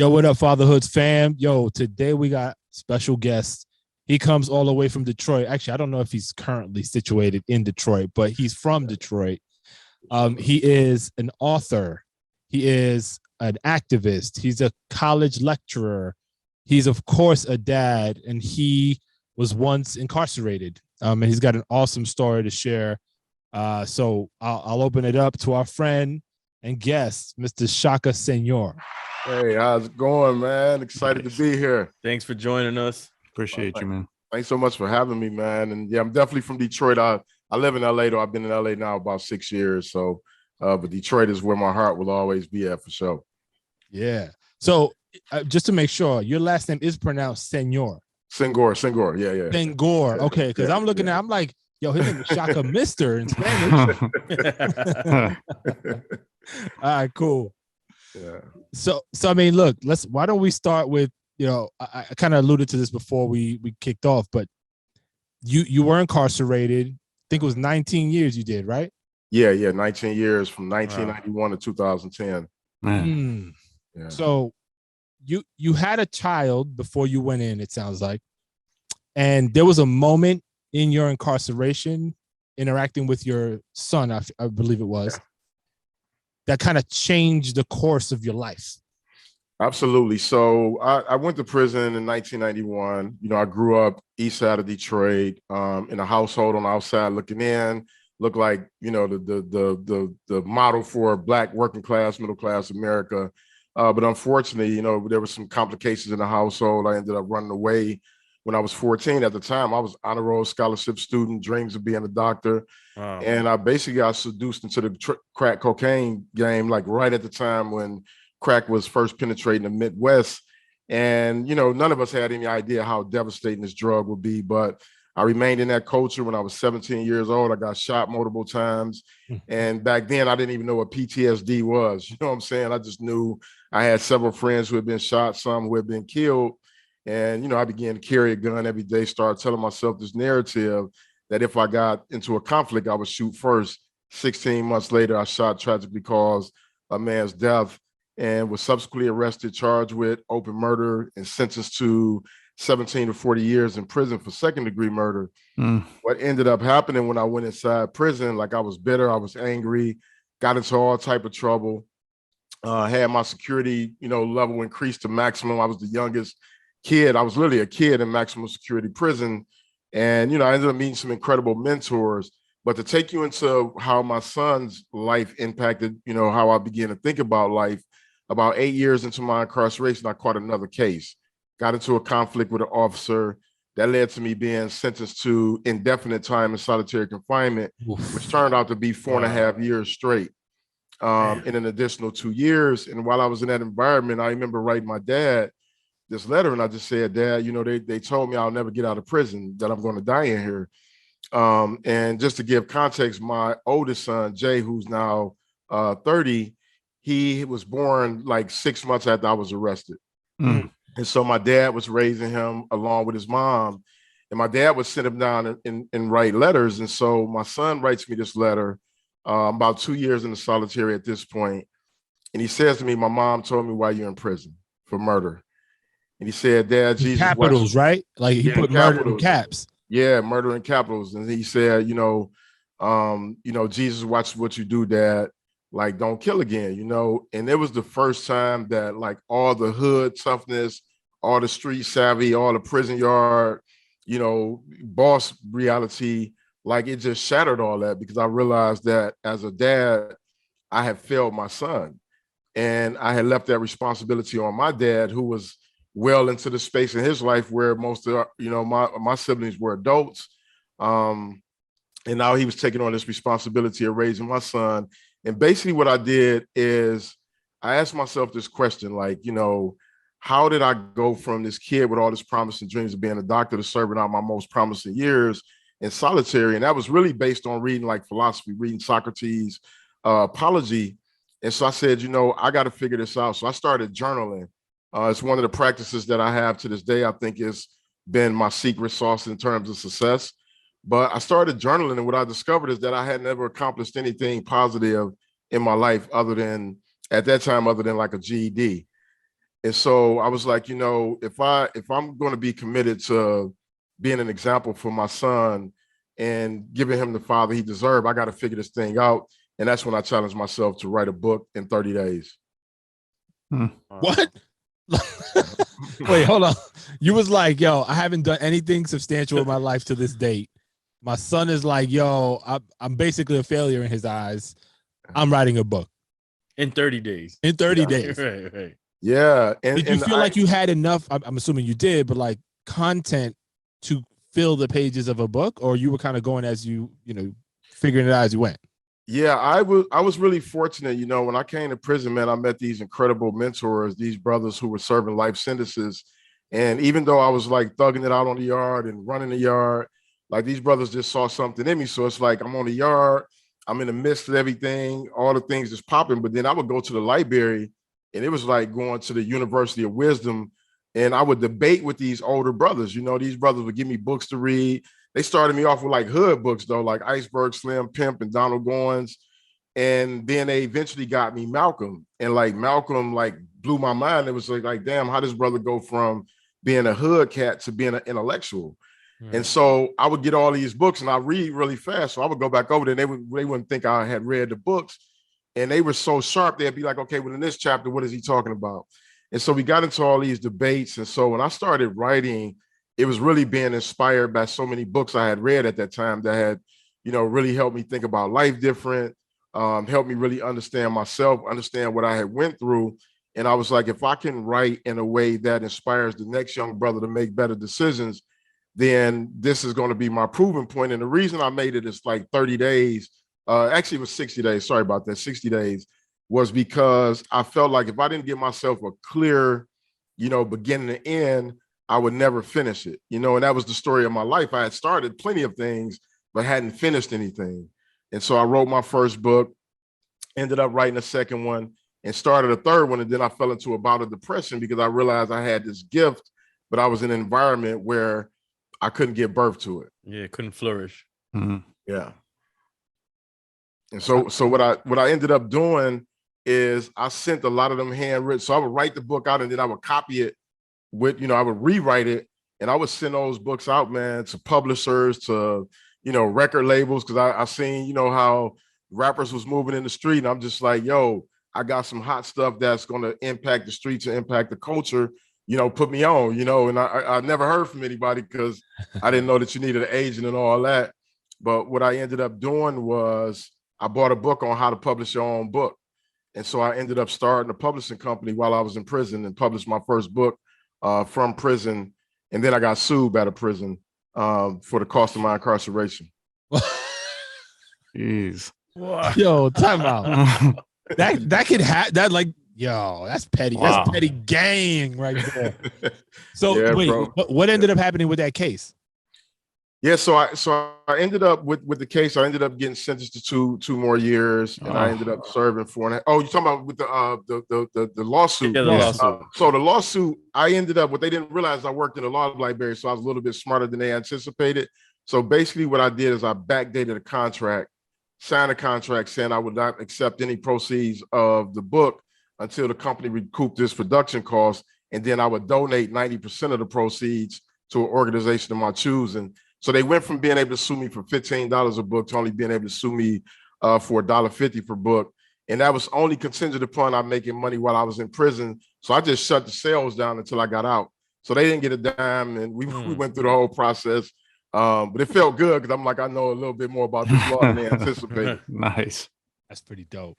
Yo, what up, Fatherhoods fam? Yo, today we got special guest. He comes all the way from Detroit. Actually, I don't know if he's currently situated in Detroit, but he's from Detroit. He is an author. He is an activist. He's a college lecturer. He's, of course, a dad, and he was once incarcerated. And he's got an awesome story to share. So I'll open it up to our friend and guest, Mr. Shaka Senghor. Hey, how's it going, man? Excited to be here. Thanks for joining us. Appreciate you, man. Thanks so much for having me, man. And yeah, I'm definitely from Detroit. I live in LA, though. I've been in LA now about 6 years. So, but Detroit is where my heart will always be at for sure. Yeah. So just to make sure, your last name is pronounced Senghor. Senghor. Yeah. Senghor. Okay. Because I'm looking at, I'm like, yo, his name is Shaka Mister in Spanish. All right, cool. Yeah. So I mean, look, why don't we start with, I kind of alluded to this before we kicked off, but you were incarcerated. I think it was 19 years you did, right? Yeah, 19 years from 1991 to 2010. Man. Yeah. So you had a child before you went in, it sounds like. And there was a moment in your incarceration interacting with your son, I believe it was, that kind of changed the course of your life. Absolutely. So I went to prison in 1991. I grew up east side of Detroit, in a household on the outside looking in, looked like, the model for Black working class, middle class America. But unfortunately, there were some complications in the household. I ended up running away when I was 14. At the time, I was honor roll scholarship student, dreams of being a doctor. Wow. And I basically got seduced into the crack cocaine game, like right at the time when crack was first penetrating the Midwest. And, none of us had any idea how devastating this drug would be, but I remained in that culture. When I was 17 years old, I got shot multiple times. And back then I didn't even know what PTSD was. You know what I'm saying? I just knew I had several friends who had been shot, some who had been killed. And, I began to carry a gun every day, started telling myself this narrative that if I got into a conflict, I would shoot first. 16 months later, I shot, tragically caused a man's death, and was subsequently arrested, charged with open murder, and sentenced to 17 to 40 years in prison for second-degree murder. What ended up happening when I went inside prison, like I was bitter, I was angry, got into all type of trouble, had my security, level increased to maximum. I was the youngest kid. I was literally a kid in maximum security prison. And, I ended up meeting some incredible mentors. But to take you into how my son's life impacted, how I began to think about life, about 8 years into my incarceration, I caught another case, got into a conflict with an officer that led to me being sentenced to indefinite time in solitary confinement, which turned out to be 4.5 years straight, in an additional 2 years. And while I was in that environment, I remember writing my dad this letter, and I just said, Dad, they told me I'll never get out of prison, that I'm going to die in here. And just to give context, my oldest son, Jay, who's now 30, he was born like 6 months after I was arrested. And so my dad was raising him along with his mom, and my dad would sit him down and write letters. And so my son writes me this letter, about 2 years in the solitary at this point. And he says to me, my mom told me why you're in prison for murder. And he said, Dad, Jesus. Capitals, right? Like he put murder in caps. Yeah, murder in capitals. And he said, Jesus watches what you do, Dad. Like, don't kill again, And it was the first time that like all the hood toughness, all the street savvy, all the prison yard, boss reality, like it just shattered all that, because I realized that as a dad, I had failed my son. And I had left that responsibility on my dad, who was well into the space in his life where most of, my siblings were adults. And now he was taking on this responsibility of raising my son. And basically what I did is I asked myself this question, like, how did I go from this kid with all this promising dreams of being a doctor to serving out my most promising years in solitary? And that was really based on reading like philosophy, reading Socrates' Apology. And so I said, I got to figure this out. So I started journaling. It's one of the practices that I have to this day. I think it's been my secret sauce in terms of success. But I started journaling, and what I discovered is that I had never accomplished anything positive in my life other than like a GED. And so I was like, if I'm going to be committed to being an example for my son and giving him the father he deserved, I got to figure this thing out. And that's when I challenged myself to write a book in 30 days. What? Wait, hold on. You was like, yo, I haven't done anything substantial in my life to this date. My son is like, yo, I'm basically a failure in his eyes. I'm writing a book. In 30 days. In 30 days. Right. Yeah. Did you feel like you had enough? I'm assuming you did, but like content to fill the pages of a book, or you were kind of going as you figuring it out as you went? Yeah, I was really fortunate. When I came to prison, man, I met these incredible mentors, these brothers who were serving life sentences. And even though I was like thugging it out on the yard and running the yard, like these brothers just saw something in me. So it's like I'm on the yard, I'm in the midst of everything, all the things just popping. But then I would go to the library, and it was like going to the University of Wisdom, and I would debate with these older brothers. These brothers would give me books to read. They started me off with like hood books though, like Iceberg Slim, Pimp, and Donald Goins. And then they eventually got me Malcolm. And like Malcolm like blew my mind. It was like, damn, how does brother go from being a hood cat to being an intellectual? And so I would get all these books and I read really fast. So I would go back over there and they wouldn't think I had read the books. And they were so sharp, they'd be like, okay, well, in this chapter, what is he talking about? And so we got into all these debates. And so when I started writing, it was really being inspired by so many books I had read at that time that had, really helped me think about life different, helped me really understand myself, understand what I had went through. And I was like, if I can write in a way that inspires the next young brother to make better decisions, then this is going to be my proving point. And the reason I made it is like 30 days, actually it was 60 days, sorry about that, 60 days, was because I felt like if I didn't give myself a clear, beginning to end, I would never finish it, and that was the story of my life. I had started plenty of things, but hadn't finished anything. And so I wrote my first book, ended up writing a second one, and started a third one. And then I fell into a bout of depression because I realized I had this gift, but I was in an environment where I couldn't give birth to it. Yeah, couldn't flourish. Mm-hmm. Yeah. And so what I ended up doing is I sent a lot of them handwritten. So I would write the book out and then I would copy it with, I would rewrite it and I would send those books out, man, to publishers, to, record labels. Cause I seen, how rappers was moving in the street. And I'm just like, yo, I got some hot stuff that's going to impact the streets and impact the culture. Put me on, and I never heard from anybody because I didn't know that you needed an agent and all that. But what I ended up doing was I bought a book on how to publish your own book. And so I ended up starting a publishing company while I was in prison and published my first book from prison. And then I got sued by the prison for the cost of my incarceration. Jeez. Yo, time out. that could have that like, yo, that's petty. Wow. That's petty gang right there. So yeah, wait, what ended up happening with that case? Yeah, so I ended up with the case. I ended up getting sentenced to two more years, and I ended up serving 4.5. Oh, you're talking about with the lawsuit? Yeah, the lawsuit. So the lawsuit, I ended up. What they didn't realize, I worked in the law library, so I was a little bit smarter than they anticipated. So basically, what I did is I backdated a contract, signed a contract saying I would not accept any proceeds of the book until the company recouped its production costs, and then I would donate 90% of the proceeds to an organization of my choosing. So they went from being able to sue me for $15 a book to only being able to sue me for $1.50 per book. And that was only contingent upon I'm making money while I was in prison. So I just shut the sales down until I got out. So they didn't get a dime, and we went through the whole process. But it felt good because I'm like, I know a little bit more about this law than they anticipated. Nice. That's pretty dope.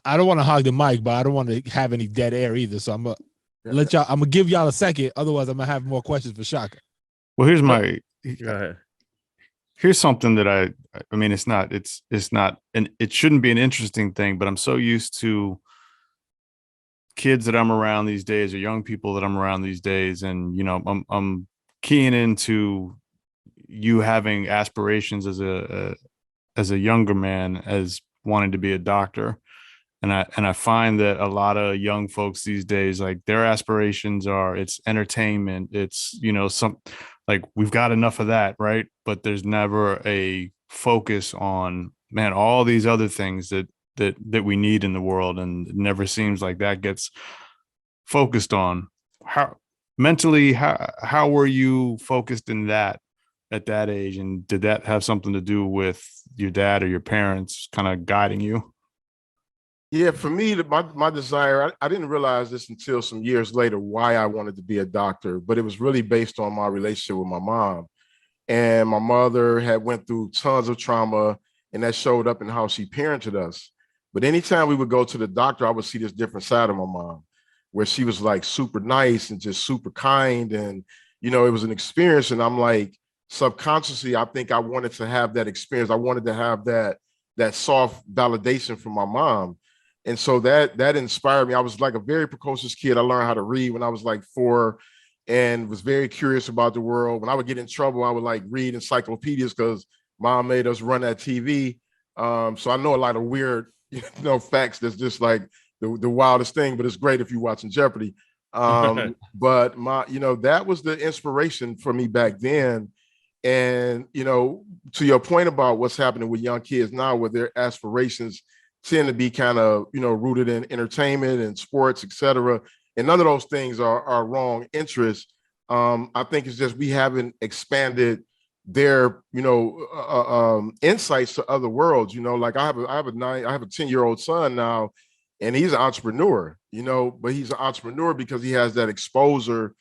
I don't want to hog the mic, but I don't want to have any dead air either. So I'm gonna give y'all a second. Otherwise, I'm gonna have more questions for Shaka. Well, here's Go ahead. Here's something that I mean, it's not, and it shouldn't be an interesting thing, but I'm so used to kids that I'm around these days or young people that I'm around these days. And, I'm keying into you having aspirations as a younger man, as wanting to be a doctor. And I find that a lot of young folks these days, like their aspirations are, it's entertainment. It's, like we've got enough of that, right? But there's never a focus on, man, all these other things that we need in the world. And it never seems like that gets focused on? How mentally, how were you focused in that at that age? And did that have something to do with your dad or your parents kind of guiding you? Yeah, for me, my desire, I didn't realize this until some years later why I wanted to be a doctor, but it was really based on my relationship with my mom. And my mother had went through tons of trauma, and that showed up in how she parented us. But anytime we would go to the doctor, I would see this different side of my mom, where she was like super nice and just super kind. And, it was an experience. And I'm like, subconsciously, I think I wanted to have that experience. I wanted to have that soft validation from my mom. And so that inspired me. I was like a very precocious kid. I learned how to read when I was like 4 and was very curious about the world. When I would get in trouble, I would like read encyclopedias because mom made us run that TV. So I know a lot of weird, facts that's just like the wildest thing, but it's great if you're watching Jeopardy. But that was the inspiration for me back then. And, to your point about what's happening with young kids now, where their aspirations tend to be kind of, rooted in entertainment and sports, et cetera. And none of those things are wrong interests. I think it's just we haven't expanded their, insights to other worlds. Like I have a 10-year-old son now, and he's an entrepreneur. But he's an entrepreneur because he has that exposure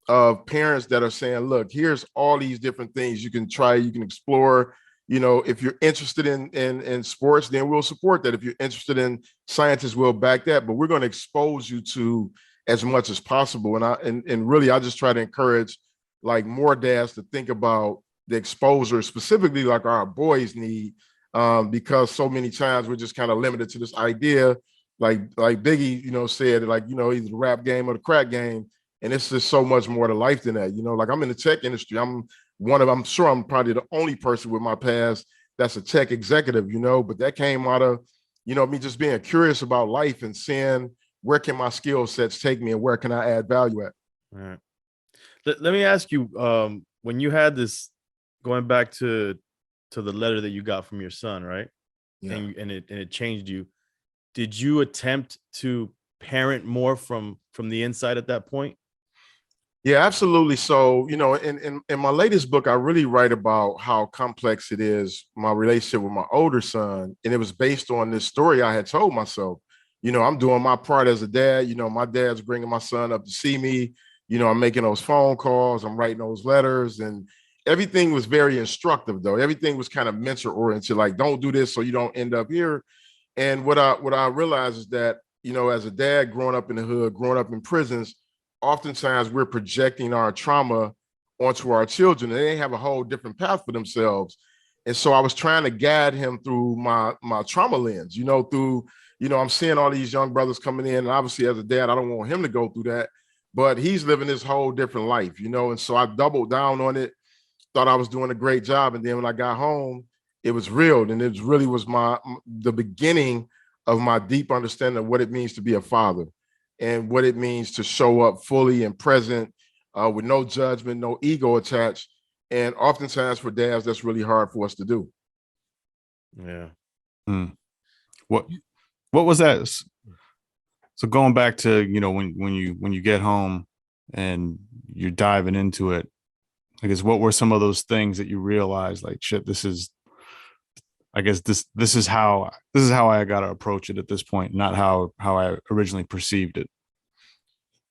of parents that are saying, look, here's all these different things you can try, you can explore. If you're interested in sports, then we'll support that. If you're interested in scientists, we'll back that. But we're going to expose you to as much as possible. And really, I just try to encourage like more dads to think about the exposure, specifically like our boys need, because so many times we're just kind of limited to this idea, like Biggie, said, like, either the rap game or the crack game. And it's just so much more to life than that. Like I'm in the tech industry. I'm sure I'm probably the only person with my past that's a tech executive, but that came out of, me just being curious about life and seeing where can my skill sets take me and where can I add value at. All right. Let me ask you, when you had this, going back to the letter that you got from your son, right? Yeah. And it changed you. Did you attempt to parent more from the inside at that point? Yeah, absolutely. So, in my latest book, I really write about how complex it is, my relationship with my older son. And it was based on this story I had told myself. I'm doing my part as a dad. My dad's bringing my son up to see me. I'm making those phone calls. I'm writing those letters. And everything was very instructive, though. Everything was kind of mentor oriented, like, don't do this so you don't end up here. And what I realized is that, as a dad growing up in the hood, growing up in prisons, oftentimes we're projecting our trauma onto our children, and they have a whole different path for themselves. And so I was trying to guide him through my trauma lens, I'm seeing all these young brothers coming in, and obviously as a dad, I don't want him to go through that, but he's living this whole different life, and so I doubled down on it, thought I was doing a great job. And then when I got home, it was real. And it really was the beginning of my deep understanding of what it means to be a father and what it means to show up fully and present, with no judgment, no ego attached. And oftentimes for dads, that's really hard for us to do. Yeah. What was that? So going back to, when you get home and you're diving into it, I guess, what were some of those things that you realized, like, shit, this is how I got to approach it at this point, not how I originally perceived it.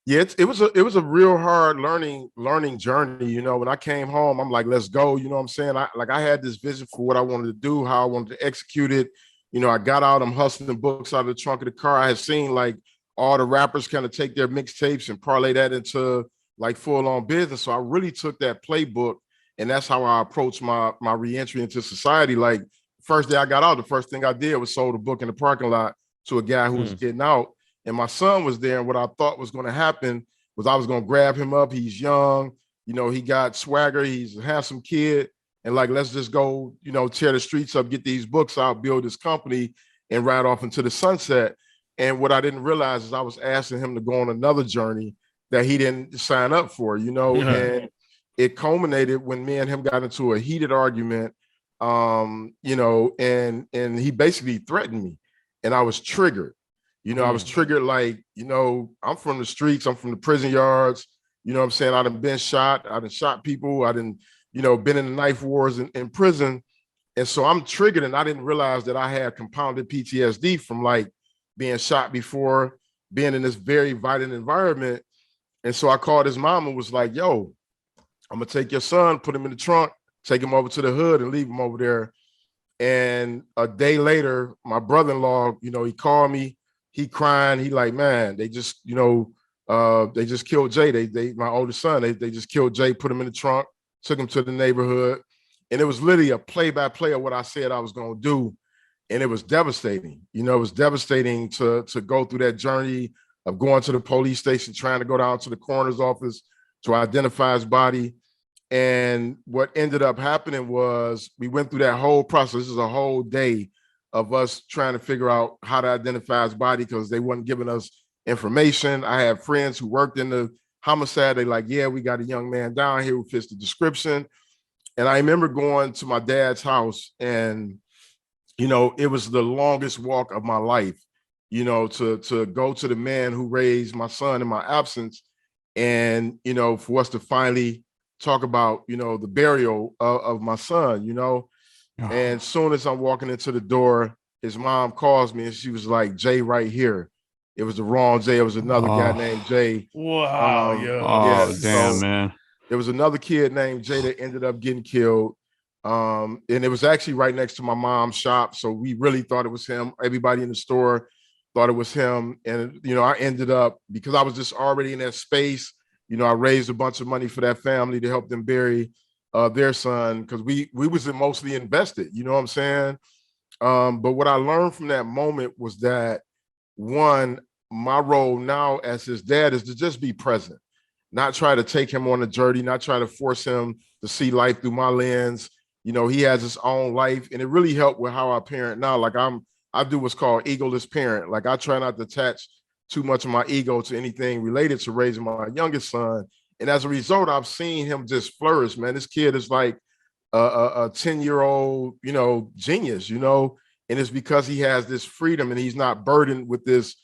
Yeah, it was a real hard learning journey. When I came home, I'm like, let's go. You know what I'm saying? I had this vision for what I wanted to do, how I wanted to execute it. I got out, I'm hustling books out of the trunk of the car. I had seen like all the rappers kind of take their mixtapes and parlay that into like full-on business. So I really took that playbook, and that's how I approached my reentry into society. Like, first day I got out, the first thing I did was sold a book in the parking lot to a guy who was getting out. And my son was there. And what I thought was going to happen was I was going to grab him up. He's young, he got swagger. He's a handsome kid. And like, let's just go, tear the streets up, get these books out, build this company, and ride off into the sunset. And what I didn't realize is I was asking him to go on another journey that he didn't sign up for, and it culminated when me and him got into a heated argument, and he basically threatened me, and I was triggered. I was triggered like, I'm from the streets. I'm from the prison yards. You know what I'm saying? I done been shot. I done shot people. I done, been in the knife wars in prison. And so I'm triggered, and I didn't realize that I had compounded PTSD from like being shot before, being in this very violent environment. And so I called his mom and was like, yo, I'm going to take your son, put him in the trunk, take him over to the hood and leave him over there. And a day later, my brother-in-law, he called me, he crying. He like, man, they just, they just killed Jay. They my oldest son, they just killed Jay, put him in the trunk, took him to the neighborhood. And it was literally a play-by-play of what I said I was going to do. And it was devastating. It was devastating to go through that journey of going to the police station, trying to go down to the coroner's office to identify his body. And what ended up happening was we went through that whole process. This is a whole day of us trying to figure out how to identify his body because they weren't giving us information. I have friends who worked in the homicide. They like, yeah, we got a young man down here who fits the description. And I remember going to my dad's house, and, it was the longest walk of my life, to go to the man who raised my son in my absence. And, for us to finally talk about, the burial of my son, And as soon as I'm walking into the door, his mom calls me and she was like, Jay right here. It was the wrong Jay. It was another guy named Jay. Wow. Damn, man. There was another kid named Jay that ended up getting killed. And it was actually right next to my mom's shop. So we really thought it was him. Everybody in the store thought it was him. And, I ended up, because I was just already in that space, I raised a bunch of money for that family to help them bury their son, because we was mostly invested, you know what I'm saying? But what I learned from that moment was that, one, my role now as his dad is to just be present, not try to take him on a journey, not try to force him to see life through my lens. He has his own life, and it really helped with how I parent now. Like I do what's called egoless parent. Like I try not to attach too much of my ego to anything related to raising my youngest son. And as a result, I've seen him just flourish, man. This kid is like a 10-year-old, genius, and it's because he has this freedom and he's not burdened with this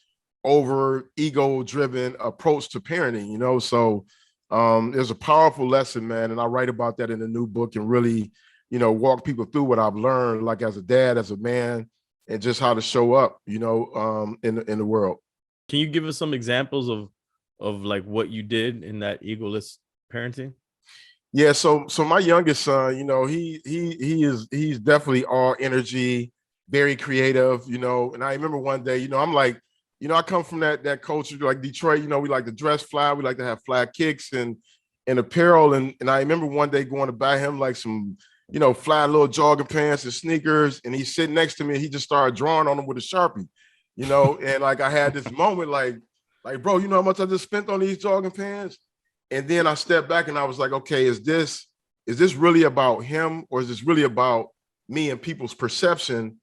over ego driven approach to parenting, So there's a powerful lesson, man. And I write about that in the new book and really, walk people through what I've learned, like as a dad, as a man, and just how to show up, in the world. Can you give us some examples of like what you did in that egoless parenting? Yeah, so my youngest son, he's definitely all energy, very creative, And I remember one day, I'm like, I come from that culture like Detroit. We like to dress fly, we like to have fly kicks and apparel, and I remember one day going to buy him like some, fly little jogging pants and sneakers, and he's sitting next to me, and he just started drawing on them with a Sharpie, and like I had this moment like, bro, you know how much I just spent on these jogging pants? And then I stepped back and I was like, okay, is this really about him, or is this really about me and people's perception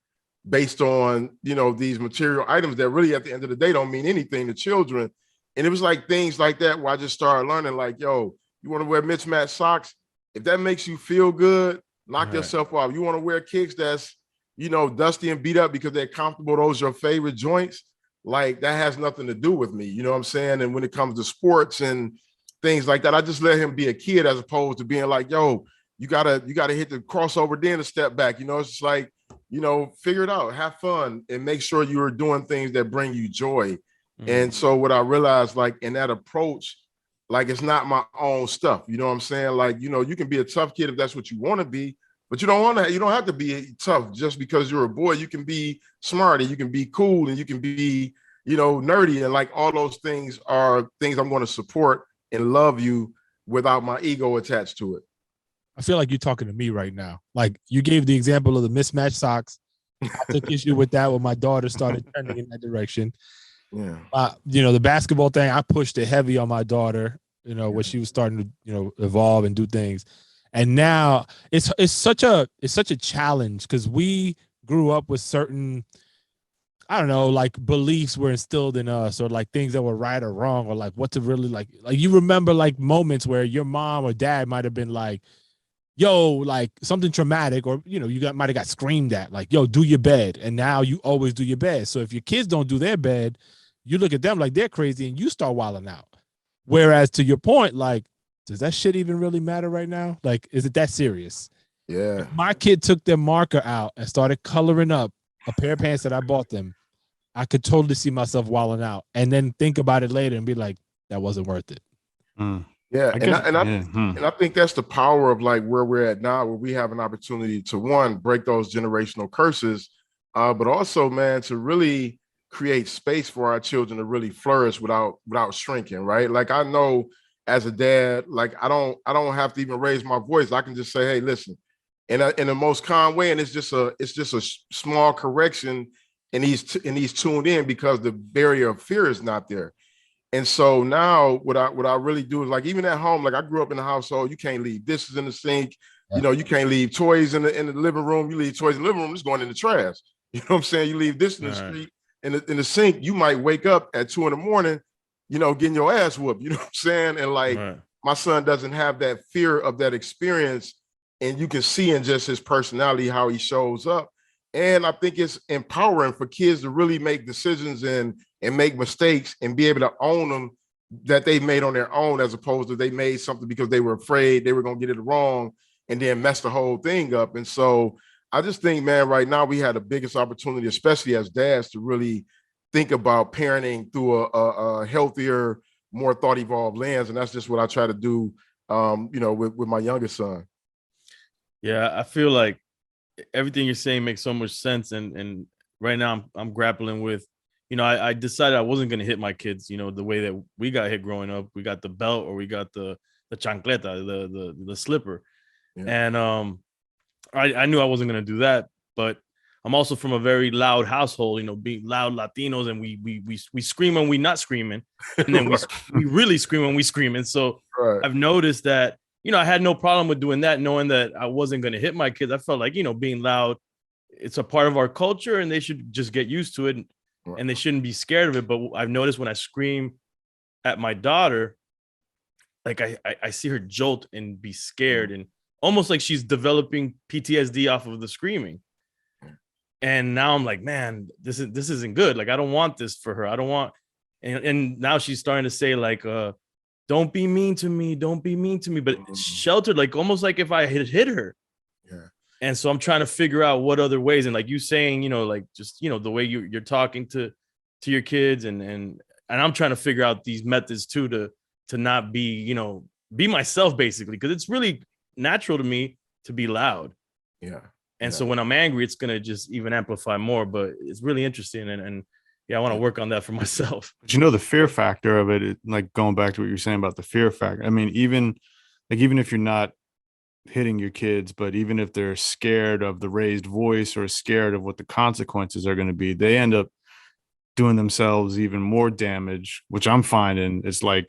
based on, these material items that really at the end of the day don't mean anything to children? And it was like things like that where I just started learning like, yo, you want to wear mismatched socks? If that makes you feel good, knock yourself off. You want to wear kicks that's, dusty and beat up because they're comfortable, those your favorite joints, like that has nothing to do with me. You know what I'm saying? And when it comes to sports and things like that, I just let him be a kid as opposed to being like, yo, you gotta hit the crossover, then a step back. It's just like, figure it out, have fun, and make sure you're doing things that bring you joy. Mm-hmm. And so what I realized, like in that approach, like it's not my own stuff. You know what I'm saying? Like, you can be a tough kid if that's what you want to be, but you don't have to be tough just because you're a boy. You can be smart, and you can be cool, and you can be, nerdy, and like all those things are things I'm going to support and love you without my ego attached to it. I feel like you're talking to me right now. Like you gave the example of the mismatched socks. I took issue with that when my daughter started trending in that direction. Yeah. The basketball thing, I pushed it heavy on my daughter, when she was starting to, evolve and do things. And now it's such a challenge because we grew up with certain, I don't know, like beliefs were instilled in us, or like things that were right or wrong, or like what to really like you remember like moments where your mom or dad might have been like, yo, like something traumatic, or might have got screamed at, like, yo, do your bed. And now you always do your bed. So if your kids don't do their bed, you look at them like they're crazy and you start wilding out. Whereas to your point, like, does that shit even really matter right now? Like, is it that serious? Yeah. If my kid took their marker out and started coloring up a pair of pants that I bought them, I could totally see myself wilding out and then think about it later and be like, that wasn't worth it. Yeah. I guess, And I think that's the power of like where we're at now, where we have an opportunity to, one, break those generational curses, but also, man, to really create space for our children to really flourish without shrinking, right? Like, I know as a dad, like I don't have to even raise my voice. I can just say, hey, listen, in the most calm way, and it's just a small correction, and he's tuned in because the barrier of fear is not there. And so now what I really do is, like, even at home, like I grew up in a household, you can't leave dishes in the sink, you can't leave toys in the living room. You leave toys in the living room, it's going in the trash. You know what I'm saying? You leave this in the street, in the sink, you might wake up at 2 a.m, getting your ass whooped. You know what I'm saying? And like my son doesn't have that fear of that experience, and you can see in just his personality how he shows up. And I think it's empowering for kids to really make decisions and make mistakes and be able to own them, that they made on their own, as opposed to they made something because they were afraid they were going to get it wrong and then mess the whole thing up. And so I just think, man, right now we had the biggest opportunity, especially as dads, to really think about parenting through a healthier, more thought-evolved lens. And that's just what I try to do, with my youngest son. Yeah, I feel like everything you're saying makes so much sense. And right now I'm grappling with, I decided I wasn't going to hit my kids, the way that we got hit growing up. We got the belt, or we got the chancleta, the slipper. Yeah. And I knew I wasn't going to do that, but I'm also from a very loud household, being loud Latinos, and we scream when we're not screaming, and then we really scream when we scream. And so I've noticed that, I had no problem with doing that, knowing that I wasn't going to hit my kids. I felt like, being loud, it's a part of our culture, and they should just get used to it, and they shouldn't be scared of it. But I've noticed when I scream at my daughter, like I see her jolt and be scared, and almost like she's developing PTSD off of the screaming. And now I'm like, man, this isn't good. Like, I don't want this for her. I don't want, and now she's starting to say, like, don't be mean to me. Don't be mean to me. But sheltered, like almost like if I had hit her. Yeah. And so I'm trying to figure out what other ways. And like you saying, like just, the way you're talking to your kids, and I'm trying to figure out these methods too, to not be, be myself, basically. Cause it's really natural to me to be loud. Yeah. And so when I'm angry, it's going to just even amplify more, but it's really interesting. And yeah, I want to work on that for myself. But the fear factor of it, like going back to what you're saying about the fear factor. I mean, even if you're not hitting your kids, but even if they're scared of the raised voice or scared of what the consequences are going to be, they end up doing themselves even more damage, which I'm finding it's like,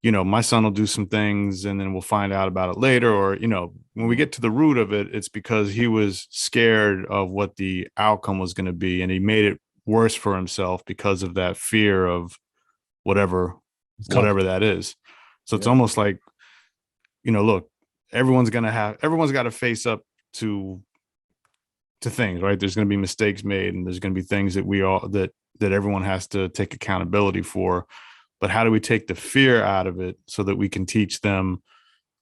my son will do some things and then we'll find out about it later. Or, when we get to the root of it, it's because he was scared of what the outcome was going to be. And he made it worse for himself because of that fear of whatever that is. So it's almost like, look, everyone's got to face up to things, right? There's going to be mistakes made, and there's going to be things that that everyone has to take accountability for. But how do we take the fear out of it so that we can teach them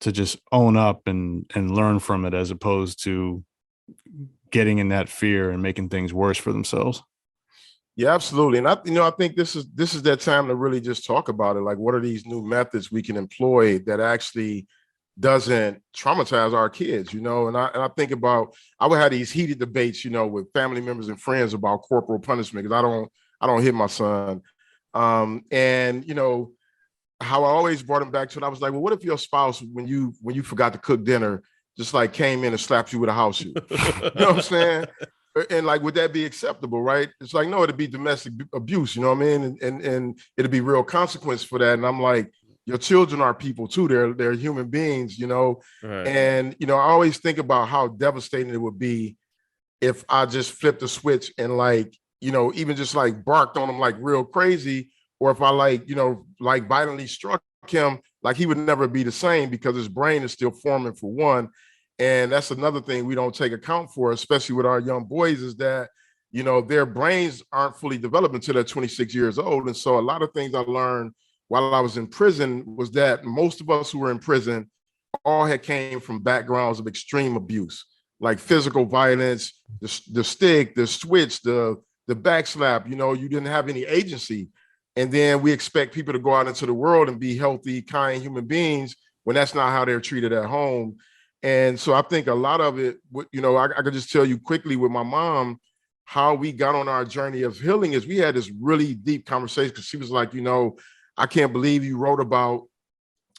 to just own up and learn from it, as opposed to getting in that fear and making things worse for themselves? Yeah, absolutely. And I think this is that time to really just talk about it. Like, what are these new methods we can employ that actually doesn't traumatize our kids, And I think about, I would have these heated debates, with family members and friends about corporal punishment, because I don't hit my son. And how I always brought him back to it. I was like, well, what if your spouse, when you forgot to cook dinner, just like came in and slapped you with a house shoe? You know what I'm saying? And like, would that be acceptable? Right? It's like, no, it'd be domestic abuse. You know what I mean? And it'd be real consequence for that. And I'm like, your children are people too. They're human beings. Right. And I always think about how devastating it would be if I just flipped a switch and like, even just like barked on him like real crazy, or if I like violently struck him, like he would never be the same, because his brain is still forming, for one. And that's another thing we don't take account for, especially with our young boys, is that, you know, their brains aren't fully developed until they're 26 years old. And so a lot of things I learned while I was in prison was that most of us who were in prison all had came from backgrounds of extreme abuse, like physical violence, the stick, the switch, the backslap. You know, you didn't have any agency. And then we expect people to go out into the world and be healthy, kind human beings when that's not how they're treated at home. And so I think a lot of it, you know, I could just tell you quickly with my mom, how we got on our journey of healing is we had this really deep conversation, because she was like, you know, I can't believe you wrote about,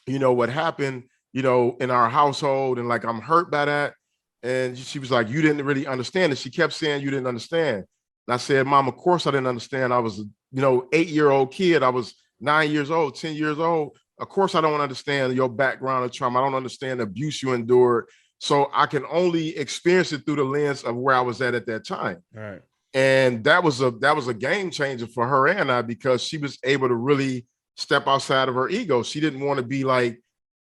you know, what happened, you know, in our household. And like, I'm hurt by that. And she was like, you didn't really understand it. She kept saying you didn't understand. And I said, Mom, of course I didn't understand. I was, you know, 8-year-old kid. I was 9 years old, 10 years old. Of course I don't understand your background of trauma. I don't understand the abuse you endured. So I can only experience it through the lens of where I was at that time. All right. And that was a game changer for her and I, because she was able to really step outside of her ego. She didn't want to be like,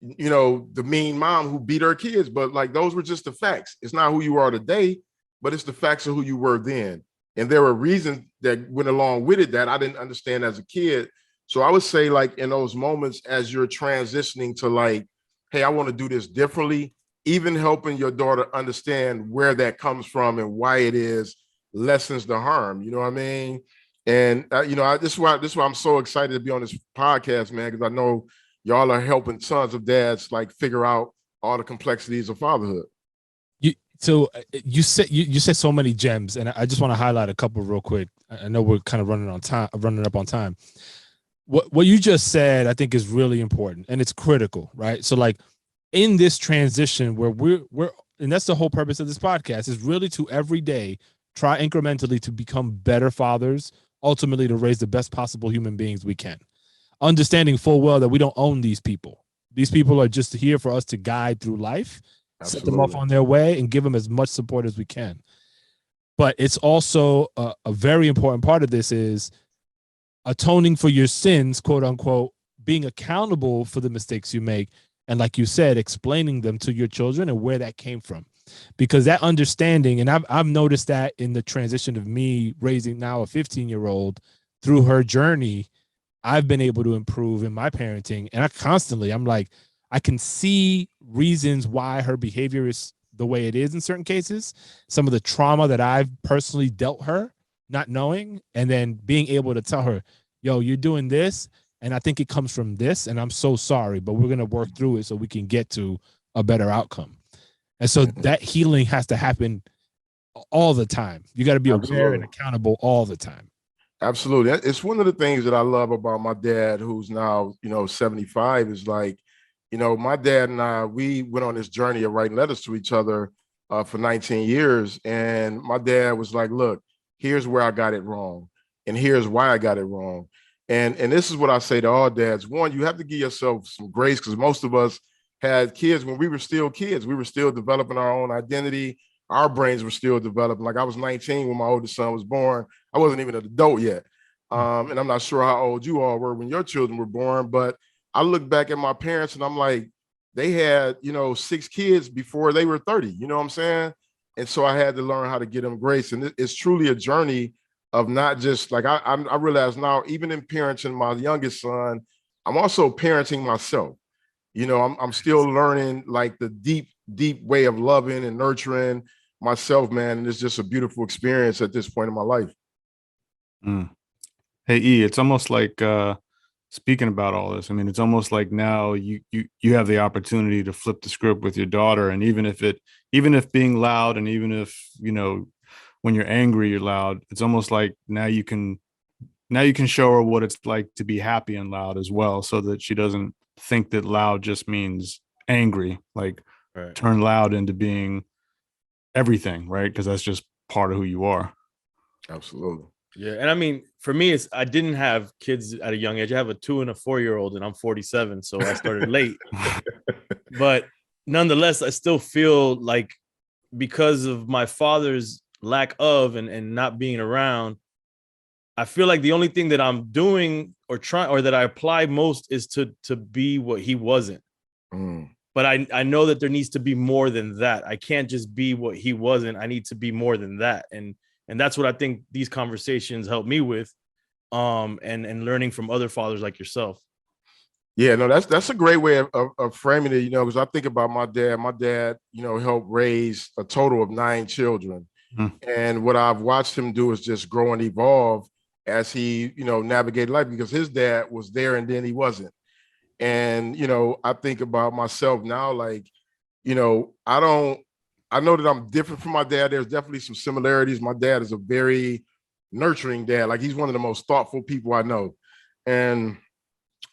you know, the mean mom who beat her kids, but like, those were just the facts. It's not who you are today, but it's the facts of who you were then. And there were reasons that went along with it that I didn't understand as a kid. So I would say, like, in those moments as you're transitioning to like, hey, I want to do this differently, even helping your daughter understand where that comes from and why it is, lessens the harm. You know what I mean? And you know, this is why I'm so excited to be on this podcast, man, because I know y'all are helping tons of dads like figure out all the complexities of fatherhood. So you said so many gems, and I just want to highlight a couple real quick. I know we're kind of running up on time. What you just said, I think, is really important, and it's critical, right? So like, in this transition where we're and that's the whole purpose of this podcast, is really to every day try incrementally to become better fathers, ultimately to raise the best possible human beings we can, understanding full well that we don't own these people. These people are just here for us to guide through life. Absolutely. Set them off on their way and give them as much support as we can. But it's also a very important part of this is atoning for your sins, quote unquote, being accountable for the mistakes you make. And like you said, explaining them to your children and where that came from. Because that understanding, and I've noticed that in the transition of me raising now a 15-year-old through her journey, I've been able to improve in my parenting. And I'm like, I can see reasons why her behavior is the way it is in certain cases, some of the trauma that I've personally dealt her, not knowing, and then being able to tell her, yo, you're doing this, and I think it comes from this, and I'm so sorry, but we're going to work through it so we can get to a better outcome. And so that healing has to happen all the time. You got to be aware and accountable all the time. Absolutely. It's one of the things that I love about my dad, who's now, you know, 75, is like, you know, my dad and I, we went on this journey of writing letters to each other for 19 years. And my dad was like, look, here's where I got it wrong. And here's why I got it wrong. And this is what I say to all dads. One, you have to give yourself some grace, because most of us had kids when we were still kids. We were still developing our own identity. Our brains were still developing. Like, I was 19 when my oldest son was born. I wasn't even an adult yet. And I'm not sure how old you all were when your children were born, but I look back at my parents and I'm like, they had, you know, 6 kids before they were 30, you know what I'm saying? And so I had to learn how to give them grace. And it's truly a journey of not just like, I realize now, even in parenting my youngest son, I'm also parenting myself. You know, I'm still learning like the deep way of loving and nurturing myself, man. And it's just a beautiful experience at this point in my life. Hey, E, it's almost like, speaking about all this, I mean, it's almost like now you have the opportunity to flip the script with your daughter. And even if being loud, and even if, you know, when you're angry, you're loud, it's almost like now you can show her what it's like to be happy and loud as well, so that she doesn't think that loud just means angry. Like, right. Turn loud into being everything, right? Because that's just part of who you are. Absolutely. Yeah. And I mean, for me, I didn't have kids at a young age. I have a 2 and a 4-year-old, and I'm 47. So I started late. But nonetheless, I still feel like, because of my father's lack of and not being around, I feel like the only thing that I'm doing or that I apply most is to be what he wasn't. but I know that there needs to be more than that. I can't just be what he wasn't. I need to be more than that. And that's what I think these conversations help me with, and learning from other fathers like yourself. Yeah, no, that's a great way of framing it, because I think about my dad. My dad, helped raise a total of 9 children. And what I've watched him do is just grow and evolve as he, navigated life, because his dad was there and then he wasn't. And, I think about myself now, like, I know that I'm different from my dad. There's definitely some similarities. My dad is a very nurturing dad. Like, he's one of the most thoughtful people I know. And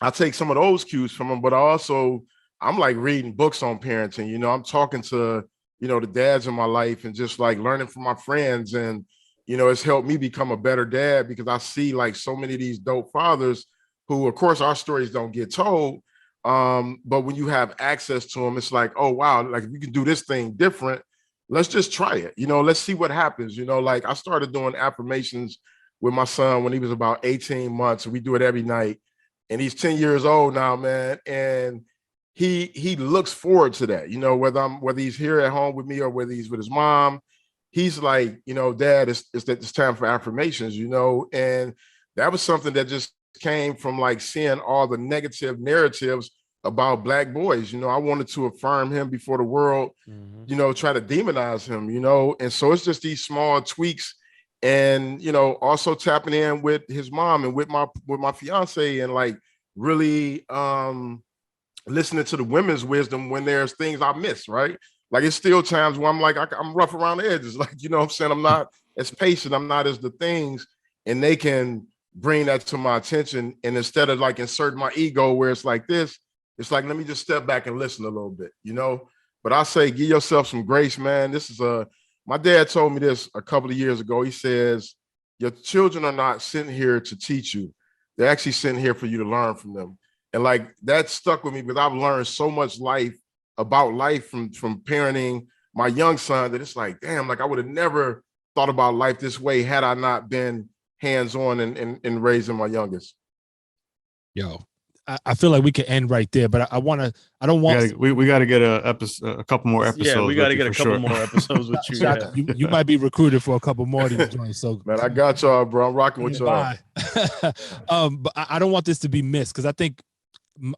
I take some of those cues from him, but I'm like reading books on parenting. I'm talking to, the dads in my life and just like learning from my friends. And, it's helped me become a better dad, because I see like so many of these dope fathers who, of course, our stories don't get told. But when you have access to them, it's like, oh, wow, like if you can do this thing different, let's just try it. Let's see what happens. Like I started doing affirmations with my son when he was about 18 months. And we do it every night. And he's 10 years old now, man. And he looks forward to that, whether he's here at home with me or whether he's with his mom. He's like, Dad, it's time for affirmations, and that was something that just came from like seeing all the negative narratives about Black boys. I wanted to affirm him before the world, try to demonize him, and so it's just these small tweaks. And, also tapping in with his mom and with my fiance, and like really listening to the women's wisdom when there's things I miss, right? Like it's still times where I'm like, I'm rough around the edges. Like, what I'm saying? I'm not as patient. I'm not as the things, and they can bring that to my attention. And instead of like insert my ego where it's like this, it's like, let me just step back and listen a little bit, But I say, give yourself some grace, man. My dad told me this a couple of years ago. He says, your children are not sitting here to teach you. They're actually sitting here for you to learn from them. And like that stuck with me, because I've learned so much about life from parenting my young son, that it's like, damn, like I would have never thought about life this way had I not been hands-on in raising my youngest. Yo, I feel like we could end right there, but I don't want. We got to get a couple more episodes. Yeah, we got to get a couple more episodes with you. Shaka, you might be recruited for a couple more of these joints. So man, I got y'all, bro. I'm rocking with y'all. But I don't want this to be missed, because I think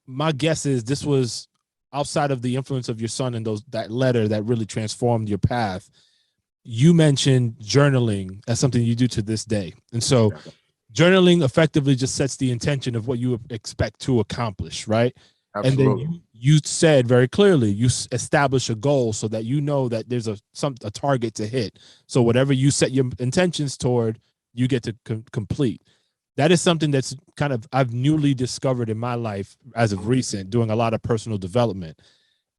my guess is this was outside of the influence of your son and that letter that really transformed your path. You mentioned journaling as something you do to this day, and so. Yeah. Journaling effectively just sets the intention of what you expect to accomplish, right? Absolutely. And then you said very clearly, you establish a goal so that you know that there's a target to hit. So whatever you set your intentions toward, you get to complete. That is something that's kind of I've newly discovered in my life as of recent, doing a lot of personal development.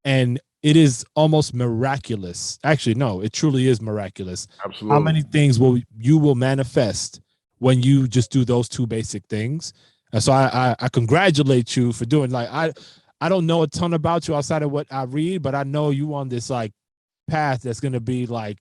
And it is almost miraculous. Actually, no, it truly is miraculous. Absolutely. How many things you will manifest when you just do those two basic things. And so I congratulate you for doing, like, I don't know a ton about you outside of what I read, but I know you on this like path that's going to be like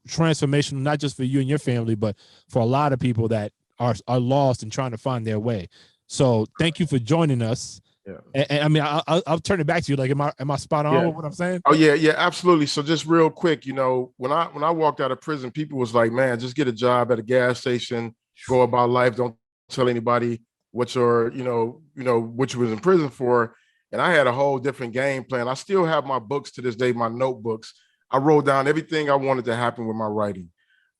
transformational, not just for you and your family, but for a lot of people that are lost and trying to find their way. So thank you for joining us. Yeah. And I mean, I'll turn it back to you. Like, am I spot on with what I'm saying? Oh yeah, absolutely. So just real quick, when I walked out of prison, people was like, man, just get a job at a gas station, go about life. Don't tell anybody what what you was in prison for. And I had a whole different game plan. I still have my books to this day, my notebooks. I wrote down everything I wanted to happen with my writing.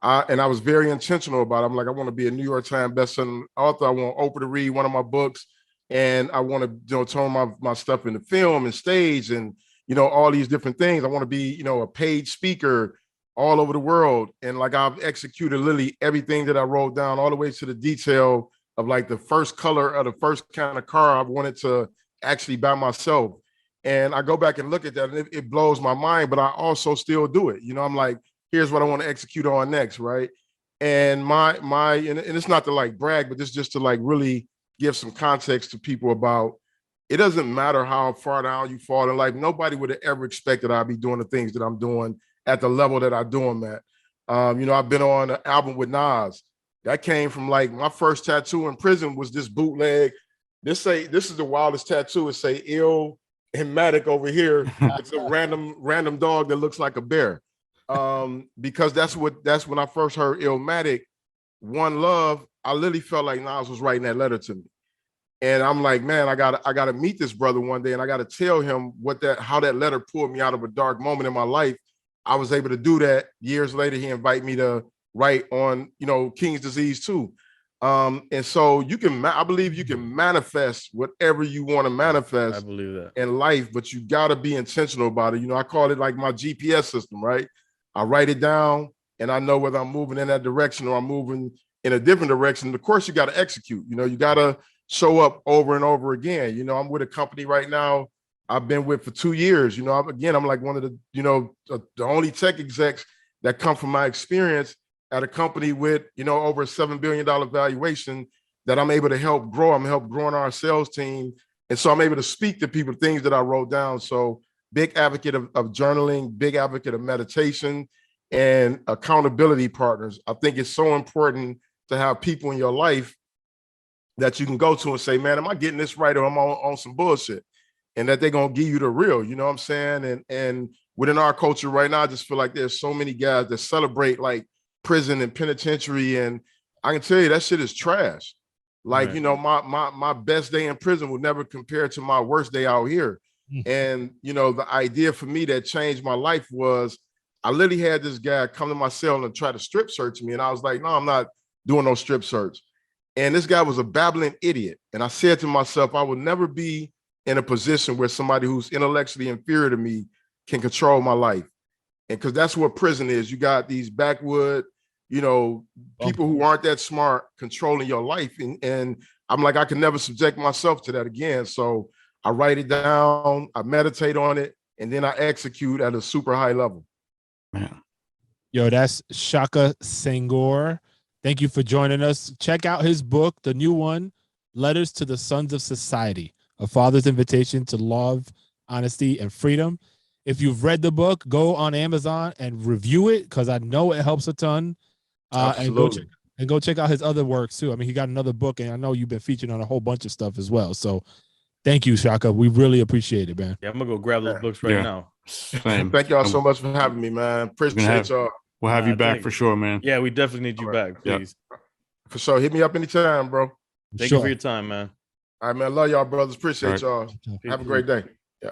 And I was very intentional about it. I'm like, I want to be a New York Times bestselling author. I want Oprah to read one of my books. And I want to, turn my stuff into film and stage and, all these different things. I want to be, a paid speaker all over the world. And like, I've executed literally everything that I wrote down, all the way to the detail of like the first color of the first kind of car I wanted to actually buy myself. And I go back and look at that, and it blows my mind, but I also still do it. I'm like, here's what I want to execute on next. Right. And and it's not to like brag, but it's just to like really give some context to people about, it doesn't matter how far down you fall in life. Nobody would have ever expected I'd be doing the things that I'm doing at the level that I do them at. I've been on an album with Nas. That came from like my first tattoo in prison was this bootleg. This is the wildest tattoo. It say ill and Matic over here, it's a random dog that looks like a bear. Because that's when I first heard Illmatic, One Love. I literally felt like Nas was writing that letter to me. And I'm like, man, I gotta meet this brother one day, and I gotta tell him how that letter pulled me out of a dark moment in my life. I was able to do that. Years later, he invited me to write on, King's Disease too. And so I believe you can manifest whatever you want to manifest. I believe that in life, but you gotta be intentional about it. I call it like my GPS system, right? I write it down, and I know whether I'm moving in that direction or I'm moving in a different direction. Of course, you got to execute. You got to show up over and over again. I'm with a company right now I've been with for 2 years. I'm like one of the, the only tech execs that come from my experience at a company with, over a $7 billion valuation that I'm able to help grow. I'm help growing our sales team. And so I'm able to speak to people, things that I wrote down. So big advocate of journaling, big advocate of meditation and accountability partners. I think it's so important to have people in your life that you can go to and say, man, am I getting this right, or am I on some bullshit? And that they're going to give you the real, you know what I'm saying? And within our culture right now, I just feel like there's so many guys that celebrate like prison and penitentiary. And I can tell you that shit is trash. Like, right. My best day in prison will never compare to my worst day out here. And, the idea for me that changed my life was I literally had this guy come to my cell and try to strip search me. And I was like, no, I'm not doing no strip search. And this guy was a babbling idiot. And I said to myself, I will never be in a position where somebody who's intellectually inferior to me can control my life. And because that's what prison is. You got these backwood, people who aren't that smart controlling your life. And I'm like, I can never subject myself to that again. So I write it down, I meditate on it, and then I execute at a super high level. Man. Yo, that's Shaka Senghor. Thank you for joining us. Check out his book, the new one, Letters to the Sons of Society, A Father's Invitation to Love, Honesty, and Freedom. If you've read the book, go on Amazon and review it, because I know it helps a ton. Absolutely. And go check out his other works too. I mean, he got another book, and I know you've been featured on a whole bunch of stuff as well. So thank you, Shaka. We really appreciate it, man. Yeah, I'm going to go grab those books right now. Same. Thank y'all so much for having me, man. Appreciate y'all. We'll have you back for sure, man. Yeah, we definitely need you back, please. Yep. For sure. Hit me up anytime, bro. Thank you for your time, man. All right, man. Love y'all, brothers. Appreciate y'all. Have a great day. Yeah.